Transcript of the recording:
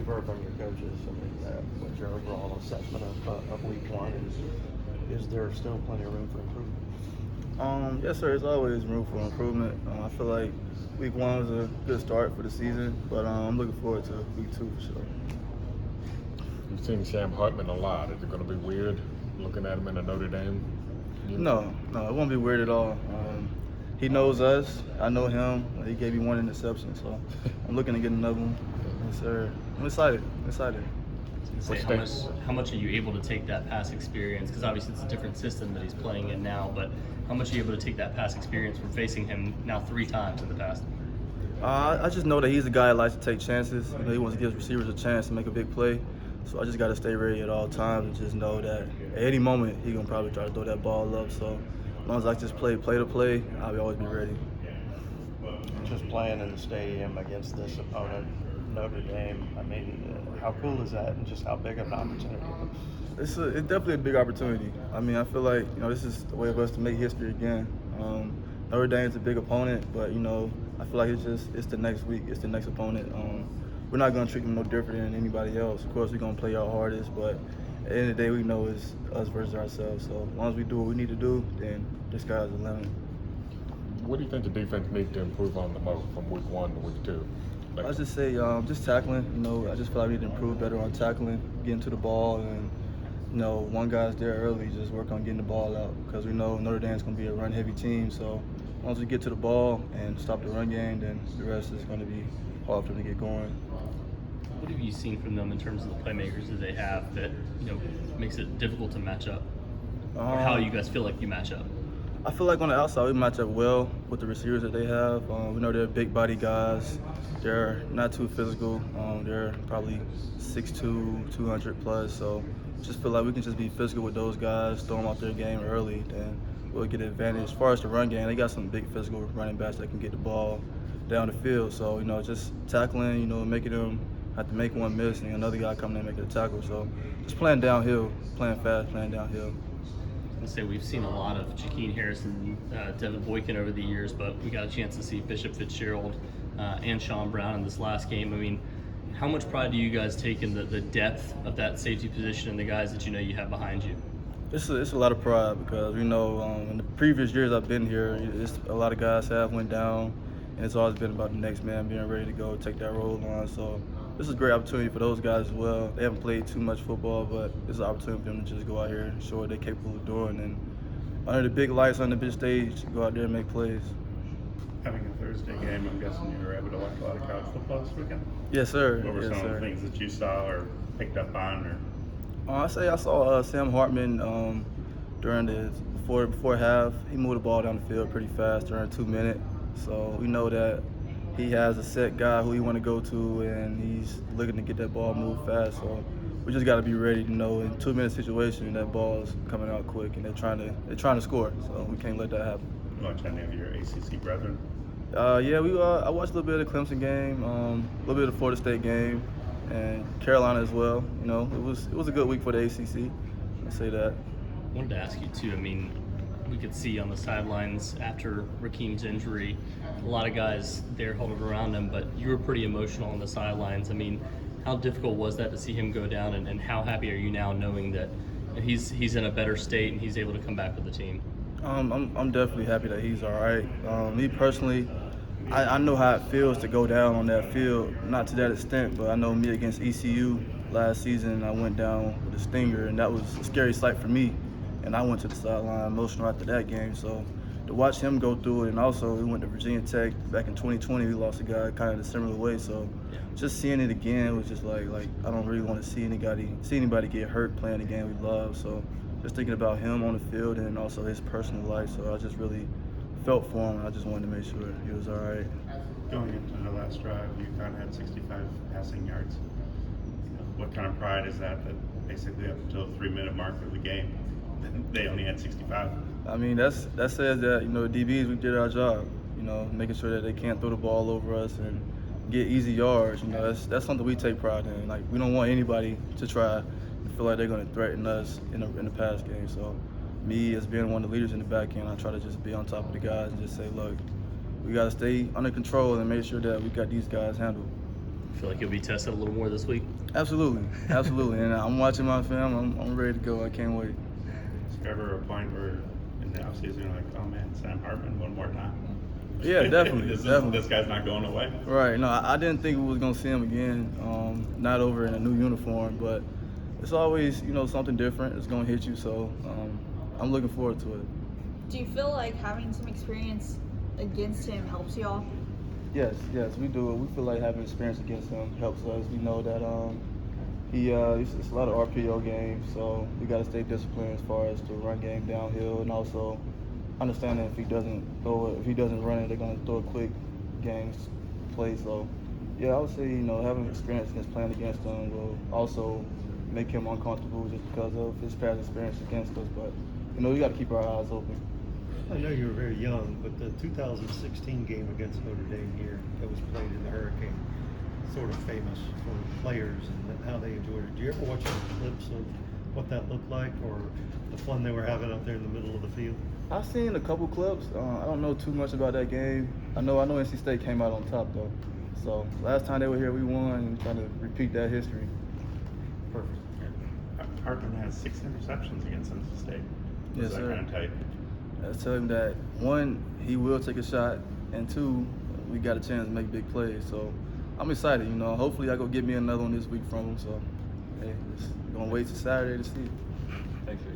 heard from your coaches, I mean, what's your overall assessment of week one? Is there still plenty of room for improvement? Yes, sir. There's always room for improvement. I feel like week one was a good start for the season, but I'm looking forward to week two for sure. You've seen Sam Hartman a lot. Is it going to be weird looking at him in a Notre Dame? No, it won't be weird at all. He knows us. I know him. He gave me one interception, so I'm looking to get another one. Yes, sir. I'm excited. Say, how much are you able to take that past experience? Because obviously it's a different system that he's playing in now, but how much are you able to take that past experience from facing him now 3 times in the past? I just know that he's a guy that likes to take chances. You know, he wants to give receivers a chance to make a big play. So I just got to stay ready at all times and just know that at any moment he's going to probably try to throw that ball up. So as long as I just play to play, I'll always be ready. Just playing in the stadium against this opponent, Notre Dame, I mean, how cool is that and just how big of an opportunity? It's definitely a big opportunity. I mean, I feel like, this is a way of us to make history again. Notre Dame's a big opponent, but, I feel like it's the next week, it's the next opponent. We're not going to treat them no different than anybody else. Of course, we're going to play our hardest, but at the end of the day, we know it's us versus ourselves. So as long as we do what we need to do, then the sky's the limit. What do you think the defense needs to improve on the most from week 1 to week 2? I just say just tackling. I just feel like we need to improve better on tackling, getting to the ball, and one guy's there early, just work on getting the ball out because we know Notre Dame's going to be a run-heavy team. So once we get to the ball and stop the run game, then the rest is going to be hard for them to get going. What have you seen from them in terms of the playmakers that they have that makes it difficult to match up? Or how you guys feel like you match up? I feel like on the outside we match up well with the receivers that they have. We know they're big body guys. They're not too physical. They're probably 6'2", 200 plus. So just feel like we can just be physical with those guys, throw them out their game early, then we'll get an advantage. As far as the run game, they got some big physical running backs that can get the ball down the field. So just tackling, making them have to make one miss and another guy coming in and making a tackle. So just playing downhill, playing fast, playing downhill. I say we've seen a lot of Jakeem Harris and Devin Boykin over the years, but we got a chance to see Bishop Fitzgerald and Sean Brown in this last game. I mean, how much pride do you guys take in the depth of that safety position and the guys that you have behind you? It's a lot of pride because in the previous years I've been here, a lot of guys have went down, and it's always been about the next man being ready to go take that role on. So this is a great opportunity for those guys as well. They haven't played too much football, but it's an opportunity for them to just go out here and show what they're capable of doing. And under the big lights on the big stage, go out there and make plays. Having a Thursday game, I'm guessing you were able to watch a lot of college football this weekend? Yes, sir. What were yes, some sir. of the things that you saw or picked up on? I saw Sam Hartman before half. He moved the ball down the field pretty fast during 2 minutes. So we know that he has a set guy who he want to go to, and he's looking to get that ball moved fast. So we just got to be ready to know in 2 minute situation that ball is coming out quick, and they're trying to score. So we can't let that happen. You watch any of your ACC brethren? Yeah, I watched a little bit of the Clemson game, a little bit of the Florida State game, and Carolina as well. It was a good week for the ACC. I say that. I wanted to ask you too. I mean, we could see on the sidelines after Rakeem's injury, a lot of guys there huddled around him, but you were pretty emotional on the sidelines. I mean, how difficult was that to see him go down, and how happy are you now knowing that he's in a better state and he's able to come back with the team? I'm definitely happy that he's all right. Me personally, I know how it feels to go down on that field, not to that extent, but I know me against ECU last season, I went down with a stinger, and that was a scary sight for me. And I went to the sideline emotional after that game. So to watch him go through it, and also we went to Virginia Tech back in 2020, we lost a guy kind of a similar way. So just seeing it again was just like I don't really want to see anybody get hurt playing the game we love. So just thinking about him on the field and also his personal life. So I just really felt for him. I just wanted to make sure he was all right. Going into the last drive, you kind of had 65 passing yards. What kind of pride is that basically up until the 3-minute mark of the game, they only had 65? I mean, that says that, the DBs, we did our job, making sure that they can't throw the ball over us and get easy yards. That's something we take pride in. Like, we don't want anybody to try and feel like they're going to threaten us in the pass game. So me, as being one of the leaders in the back end, I try to just be on top of the guys and just say, look, we got to stay under control and make sure that we got these guys handled. Feel like you'll be tested a little more this week? Absolutely, absolutely. And I'm watching my film. I'm ready to go. I can't wait. Is there ever a point where in the offseason you're like, oh man, Sam Hartman one more time? Yeah, definitely. This guy's not going away. Right. No, I didn't think we was gonna see him again. Not over in a new uniform, but it's always something different. It's gonna hit you. So I'm looking forward to it. Do you feel like having some experience against him helps y'all? Yes, we do. We feel like having experience against him helps us. We know that it's a lot of RPO games, so we got to stay disciplined as far as the run game downhill, and also understanding if he doesn't run it, they're gonna throw a quick game play. So yeah, I would say having experience against playing against him will also make him uncomfortable just because of his past experience against us. But we got to keep our eyes open. I know you were very young, but the 2016 game against Notre Dame here that was played in the Hurricane, sort of famous for players and how they enjoyed it. Do you ever watch any clips of what that looked like or the fun they were having out there in the middle of the field? I've seen a couple clips. I don't know too much about that game. I know NC State came out on top though. So last time they were here, we won, and trying to repeat that history. Perfect. Hartman has 6 interceptions against NC State. Yes, That sir. kind of tight. I tell him that 1, he will take a shot, and 2, we got a chance to make big plays. So I'm excited. Hopefully I go get me another one this week from him. So hey, just gonna wait till Saturday to see. Thanks for